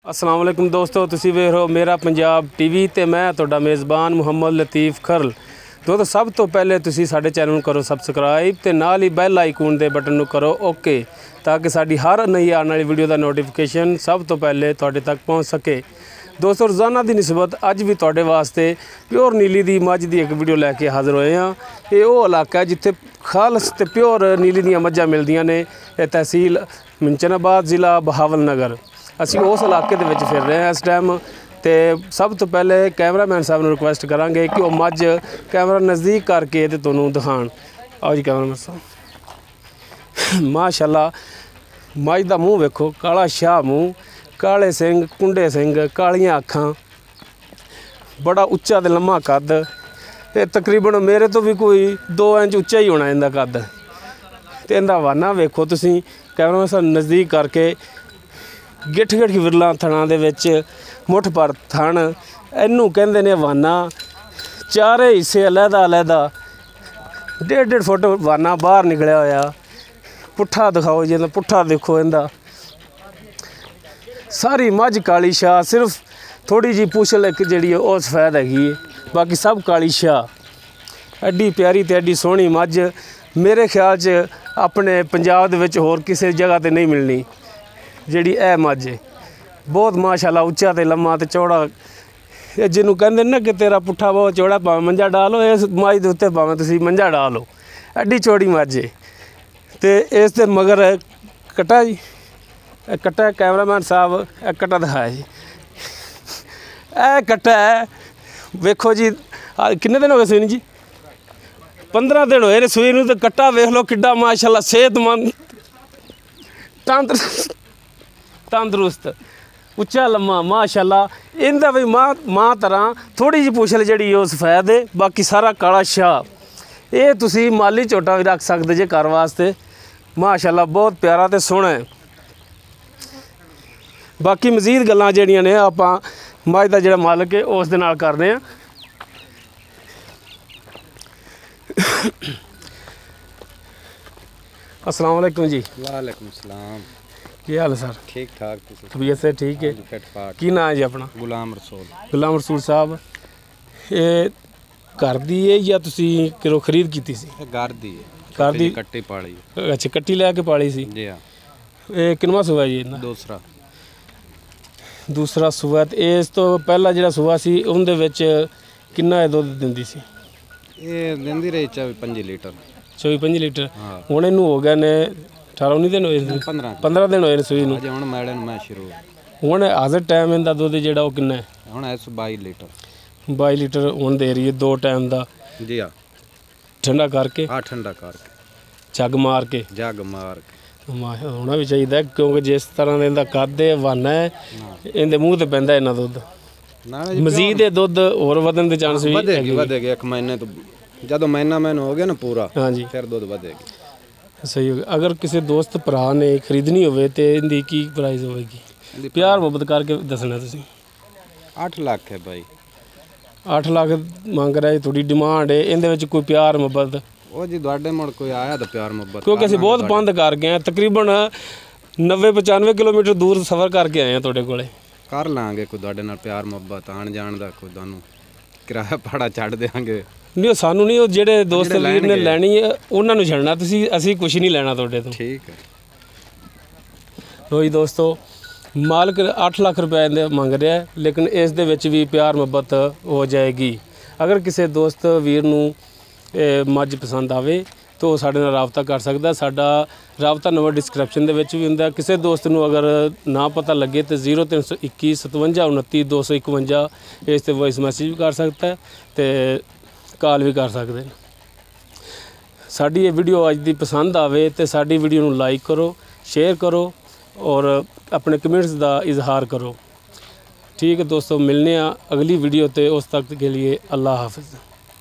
अस्सलाम वालेकुम दोस्तों, ਤੁਸੀਂ ਵੇਖ ਰਹੇ ਹੋ ਮੇਰਾ ਪੰਜਾਬ ਟੀਵੀ ਤੇ ਮੈਂ ਤੁਹਾਡਾ ਮੇਜ਼ਬਾਨ ਮੁਹੰਮਦ ਲਤੀਫ ਖਰਲ। ਦੋਸਤੋ ਸਭ ਤੋਂ ਪਹਿਲੇ ਤੁਸੀਂ ਸਾਡੇ ਚੈਨਲ ਨੂੰ ਕਰੋ ਸਬਸਕ੍ਰਾਈਬ ਤੇ ਨਾਲ ਹੀ ਬੈਲ ਆਈਕਨ ਦੇ ਬਟਨ ਨੂੰ ਕਰੋ ਓਕੇ ਤਾਂ ਕਿ ਸਾਡੀ ਹਰ ਨਈ ਆਉਣ ਵਾਲੀ ਵੀਡੀਓ ਦਾ ਨੋਟੀਫਿਕੇਸ਼ਨ ਸਭ ਤੋਂ ਪਹਿਲੇ ਤੁਹਾਡੇ ਤੱਕ ਪਹੁੰਚ ਸਕੇ। ਦੋਸਤੋ ਰੋਜ਼ਾਨਾ ਦੀ ਨਿਸਬਤ ਅੱਜ ਵੀ ਤੁਹਾਡੇ ਵਾਸਤੇ ਪਿਓਰ ਨੀਲੀ ਦੀ ਮੱਝ ਦੀ ਇੱਕ ਵੀਡੀਓ ਲੈ ਕੇ ਹਾਜ਼ਰ ਹੋਏ ਹਾਂ। ਇਹ ਉਹ ਇਲਾਕਾ ਜਿੱਥੇ ਖਾਲਸ ਤੇ ਪਿਓਰ ਨੀਲੀ ਦੀਆਂ ਮੱਝਾਂ ਮਿਲਦੀਆਂ ਨੇ। ਇਹ ਤਹਿਸੀਲ ਮਿੰਚਨਾਬਾਦ ਜ਼ਿਲ੍ਹਾ ਬਹਾਵਲਨਗਰ। ਅਸੀਂ ਉਸ ਇਲਾਕੇ ਦੇ ਵਿੱਚ ਫਿਰ ਰਹੇ ਹਾਂ ਇਸ ਟਾਈਮ। ਤੇ ਸਭ ਤੋਂ ਪਹਿਲੇ ਕੈਮਰਾਮੈਨ ਸਾਹਿਬ ਨੂੰ ਰਿਕੁਐਸਟ ਕਰਾਂਗੇ ਕਿ ਉਹ ਮੱਝ ਕੈਮਰਾ ਨਜ਼ਦੀਕ ਕਰਕੇ ਤੇ ਤੁਹਾਨੂੰ ਦਿਖਾਣ। ਆਓ ਜੀ ਕੈਮਰਾਮੈਨ ਸਾਹਿਬ। ਮਾਸ਼ਾਅੱਲਾ ਮੱਝ ਦਾ ਮੂੰਹ ਵੇਖੋ, ਕਾਲਾ ਸ਼ਾਹ ਮੂੰਹ, ਕਾਲੇ ਸਿੰਘ, ਕੁੰਡੇ ਸਿੰਘ, ਕਾਲੀਆਂ ਅੱਖਾਂ, ਬੜਾ ਉੱਚਾ ਤੇ ਲੰਮਾ ਕੱਦ। ਤੇ ਤਕਰੀਬਨ ਮੇਰੇ ਤੋਂ ਵੀ ਕੋਈ 2 ਇੰਚ ਉੱਚਾ ਹੀ ਹੋਣਾ ਇਹਦਾ ਕੱਦ। ਤੇ ਇਹਦਾ ਵਾਨਾ ਵੇਖੋ ਤੁਸੀਂ ਕੈਮਰਾਮੈਨ ਸਾਹਿਬ ਨਜ਼ਦੀਕ ਕਰਕੇ। ਗਿੱਠ ਵਿਰਲਾ ਥਣਾਂ ਦੇ ਵਿੱਚ ਮੁੱਠ ਪਰ ਥਣ, ਇਹਨੂੰ ਕਹਿੰਦੇ ਨੇ ਵਾਨਾ। ਚਾਰੇ ਹਿੱਸੇ ਅਲੱਗਾ 1.5 ਫੁੱਟ ਵਾਨਾ ਬਾਹਰ ਨਿਕਲਿਆ ਹੋਇਆ। ਪੁੱਠਾ ਦਿਖਾਓ ਜੀ, ਪੁੱਠਾ ਦੇਖੋ ਇਹਦਾ। ਸਾਰੀ ਮੱਝ ਕਾਲੀ ਸ਼ਾਹ, ਸਿਰਫ ਥੋੜੀ ਜੀ ਪੁੱਛਲ ਇੱਕ ਜਿਹੜੀ ਉਹ ਸਫੈਦ ਹੈਗੀ ਹੈ, ਬਾਕੀ ਸਭ ਕਾਲੀ ਸ਼ਾਹ। ਐਡੀ ਪਿਆਰੀ ਤੇ ਐਡੀ ਸੋਹਣੀ ਮੱਝ ਮੇਰੇ ਖਿਆਲ 'ਚ ਆਪਣੇ ਪੰਜਾਬ ਦੇ ਵਿੱਚ ਹੋਰ ਕਿਸੇ ਜਗ੍ਹਾ 'ਤੇ ਨਹੀਂ ਮਿਲਣੀ ਜਿਹੜੀ ਇਹ ਮੱਝ ਹੈ। ਬਹੁਤ ਮਾਸ਼ਾਅੱਲਾ ਉੱਚਾ ਤੇ ਲੰਮਾ ਤੇ ਚੌੜਾ। ਇਹ ਜਿਹਨੂੰ ਕਹਿੰਦੇ ਨਾ ਕਿ ਤੇਰਾ ਪੁੱਠਾ ਬਹੁਤ ਚੌੜਾ, ਭਾਵੇਂ ਮੰਜਾ ਡਾਲੋ ਇਸ ਮੱਝ ਦੇ ਉੱਤੇ, ਭਾਵੇਂ ਤੁਸੀਂ ਮੰਜਾ ਡਾਲੋ, ਐਡੀ ਚੌੜੀ ਮੱਝ ਹੈ। ਤੇ ਇਸ ਦੇ ਮਗਰ ਕਟਾ ਜੀ, ਇਹ ਕਟਾ ਕੈਮਰਾਮੈਨ ਸਾਹਿਬ ਇਹ ਕਟਾ ਦਿਖਾਇਆ ਜੀ। ਇਹ ਕਟਾ ਹੈ ਵੇਖੋ ਜੀ। ਕਿੰਨੇ ਦਿਨ ਹੋ ਗਏ ਸੂਈ ਜੀ? 15 ਦਿਨ ਹੋਏ ਨੇ ਸੂਈ ਨੂੰ। ਤੇ ਕਟਾ ਵੇਖ ਲਓ ਕਿੱਡਾ ਮਾਸ਼ਾਅੱਲਾ ਸਿਹਤਮੰਦ, ਤੰਦਰੁਸਤ, ਉੱਚਾ ਲੰਮਾ ਮਾਸ਼ਾਅੱਲਾ। ਇਹਦਾ ਵੀ ਮਾਂ ਤਰ੍ਹਾਂ ਥੋੜੀ ਜਿਹੀ ਪੁੱਛਲ ਜਿਹੜੀ ਉਹ ਸਫੈਦ ਹੈ, ਬਾਕੀ ਸਾਰਾ ਕਾਲਾ ਸ਼ਾਹ। ਇਹ ਤੁਸੀਂ ਮਾਲੀ ਝੋਟਾ ਵੀ ਰੱਖ ਸਕਦੇ ਜੇ ਘਰ ਵਾਸਤੇ। ਮਾਸ਼ਾਅੱਲਾ ਬਹੁਤ ਪਿਆਰਾ ਤੇ ਸੋਹਣਾ ਹੈ। ਬਾਕੀ ਮਜ਼ੀਦ ਗੱਲਾਂ ਜਿਹੜੀਆਂ ਨੇ ਆਪਾਂ ਮੱਝ ਦਾ ਜਿਹੜਾ ਮਾਲਕ ਹੈ ਉਸ ਦੇ ਨਾਲ ਕਰਦੇ ਹਾਂ। अस्सलाम वालेकुम जी। वालेकुम सलाम। ਕੀ ਹਾਲ ਸਰ? ठीक ठाक। ਤਬੀਅਤ ਸੇ ਠੀਕ ਹੈ? ਕੀ ਨਾਂ ਹੈ ਜੀ ਆਪਣਾ? गुलाम रसूल। ਗੁਲਾਮ ਰਸੂਲ ਸਾਹਿਬ। ਇਹ ਘਰ ਦੀ ਹੈ ਜਾਂ ਤੁਸੀਂ ਕਿਰੋ ਖਰੀਦ ਕੀਤੀ ਸੀ? घर दी है। ਘਰ ਦੀ कट्टी पाली। ਅੱਛਾ, ਕੱਟੀ ਲੈ ਕੇ ਪਾਲੀ ਸੀ। जी हाँ। ਇਹ ਕਿੰਨਵਾਂ ਸੂਆ ਜੀ ਇਹਨਾਂ? ਦੂਸਰਾ ਸੂਆ। ਤੇ ਇਸ ਤੋਂ ਪਹਿਲਾਂ ਜਿਹੜਾ ਸੂਆ ਸੀ ਉਹਦੇ ਵਿੱਚ ਕਿੰਨਾ ਦੁੱਧ ਦਿੰਦੀ ਸੀ? ये दिंदी रही 25 लीटर। 24-25 ਲੀਟਰ। ਹੁਣ ਇਹਨੂੰ ਹੋ ਗਏ ਨੇ 18-19 ਦਿਨ ਹੋਏ ਨੇ। 15 ਦਿਨ ਹੋਏ ਨੇ ਸੂਈ ਨੂੰ। अजे हुण मैडन मैं शुरू। ਹੁਣ ਹਾਜ਼ਰ ਟਾਈਮ ਇਹਦਾ ਦੁੱਧ ਜਿਹੜਾ ਉਹ ਕਿੰਨਾ ਹੈ? हुण 22 लीटर। 22 ਲੀਟਰ ਹੁਣ ਦੇ ਰਹੀ ਹੈ 2 ਟਾਈਮ ਦਾ। जी हाँ। ਠੰਡਾ ਕਰਕੇ, हाँ ठंडा करके, ਝੱਗ ਮਾਰ ਕੇ। जग मार के। ਹੋਣਾ ਵੀ ਚਾਹੀਦਾ ਕਿਉਂਕਿ ਜਿਸ ਤਰ੍ਹਾਂ ਦਾ ਇਹਦਾ ਕੱਦ ਹੈ, ਵਾਨਾ ਹੈ, ਇਹਦੇ ਮੂੰਹ ਤੇ ਪੈਂਦਾ ਇਹਨਾਂ ਦੁੱਧ। ਮਜ਼ੀਦ ਇਹ ਦੁੱਧ ਹੋਰ ਵਧਣ ਦੇ ਚਾਂਸ ਵੀ ਵਧੇਗੀ 1 ਮਹੀਨੇ ਤੋਂ। ਜਦੋਂ ਮਹੀਨਾ ਹੋ ਗਿਆ ਨਾ ਪੂਰਾ, ਹਾਂਜੀ, ਫਿਰ ਦੁੱਧ ਵਧੇਗੀ। ਸਹੀ ਹੋ ਗਿਆ। ਅਗਰ ਕਿਸੇ ਦੋਸਤ ਭਰਾ ਨੇ ਖਰੀਦਣੀ ਹੋਵੇ ਤੇ ਇਹਦੀ ਕੀ ਪ੍ਰਾਈਸ ਹੋਵੇਗੀ? ਪਿਆਰ ਮੁਹੱਬਤ ਕਰਕੇ ਦੱਸਣਾ ਤੁਸੀਂ। 8 ਲੱਖ ਹੈ ਭਾਈ। 8 ਲੱਖ ਮੰਗ ਰਿਹਾ ਜੀ, ਤੁਹਾਡੀ ਡਿਮਾਂਡ ਹੈ। ਇਹਦੇ ਵਿੱਚ ਕੋਈ ਪਿਆਰ ਮੁਹੱਬਤ? ਉਹ ਜੀ ਤੁਹਾਡੇ ਮੁੜ ਕੋਈ ਆਇਆ ਤਾਂ ਪਿਆਰ ਮੁਹੱਬਤ, ਕਿਉਂਕਿ ਅਸੀਂ ਬਹੁਤ ਬੰਦ ਕਰ ਗਏ ਹਾਂ। ਤਕਰੀਬਨ 90-95 ਕਿਲੋਮੀਟਰ ਦੂਰ ਸਫ਼ਰ ਕਰਕੇ ਆਏ ਹਾਂ ਤੁਹਾਡੇ ਕੋਲੇ। ਕਰ ਲਾਂਗੇ ਕੋਈ ਤੁਹਾਡੇ ਨਾਲ ਪਿਆਰ ਮੁਹੱਬਤ, ਆਣ ਜਾਣ ਦਾ ਕੋਈ ਤੁਹਾਨੂੰ ਕਿਰਾਇਆ ਭਾੜਾ ਛੱਡ ਦੇਵਾਂਗੇ। ਨਹੀਂ, ਸਾਨੂੰ ਨਹੀਂ, ਉਹ ਜਿਹੜੇ ਦੋਸਤ ਵੀਰ ਨੇ ਲੈਣੀ ਹੈ ਉਹਨਾਂ ਨੂੰ ਛੱਡਣਾ ਤੁਸੀਂ। ਅਸੀਂ ਕੁਛ ਨਹੀਂ ਲੈਣਾ ਤੁਹਾਡੇ ਤੋਂ। ਠੀਕ ਹੈ। ਲੋ ਜੀ ਦੋਸਤੋ, ਮਾਲਕ 8 ਲੱਖ ਰੁਪਏ ਦੇ ਮੰਗ ਰਿਹਾ ਹੈ, ਲੇਕਿਨ ਇਸ ਦੇ ਵਿੱਚ ਵੀ ਪਿਆਰ ਮੁਹੱਬਤ ਹੋ ਜਾਏਗੀ। ਅਗਰ ਕਿਸੇ ਦੋਸਤ ਵੀਰ ਨੂੰ ਮੱਝ ਪਸੰਦ ਆਵੇ ਤਾਂ ਉਹ ਸਾਡੇ ਨਾਲ ਰਾਬਤਾ ਕਰ ਸਕਦਾ। ਸਾਡਾ ਰਾਬਤਾ ਨੰਬਰ ਡਿਸਕ੍ਰਿਪਸ਼ਨ ਦੇ ਵਿੱਚ ਵੀ ਹੁੰਦਾ। ਕਿਸੇ ਦੋਸਤ ਨੂੰ ਅਗਰ ਨਾ ਪਤਾ ਲੱਗੇ ਤਾਂ 0321 57 29 251 ਇਸ 'ਤੇ ਵੌਇਸ ਮੈਸੇਜ ਵੀ ਕਰ ਸਕਦਾ ਹੈ ਤੇ ਕਾਲ ਵੀ ਕਰ ਸਕਦੇ ਨੇ। ਸਾਡੀ ਇਹ ਵੀਡੀਓ ਅੱਜ ਦੀ ਪਸੰਦ ਆਵੇ ਤੇ ਸਾਡੀ ਵੀਡੀਓ ਨੂੰ ਲਾਈਕ ਕਰੋ, ਸ਼ੇਅਰ ਕਰੋ ਔਰ ਆਪਣੇ ਕਮੈਂਟਸ ਦਾ ਇਜ਼ਹਾਰ ਕਰੋ। ठीक है दोस्तों, मिलने अगली वीडियो ते। उस तक के लिए अल्लाह हाफ़िज़।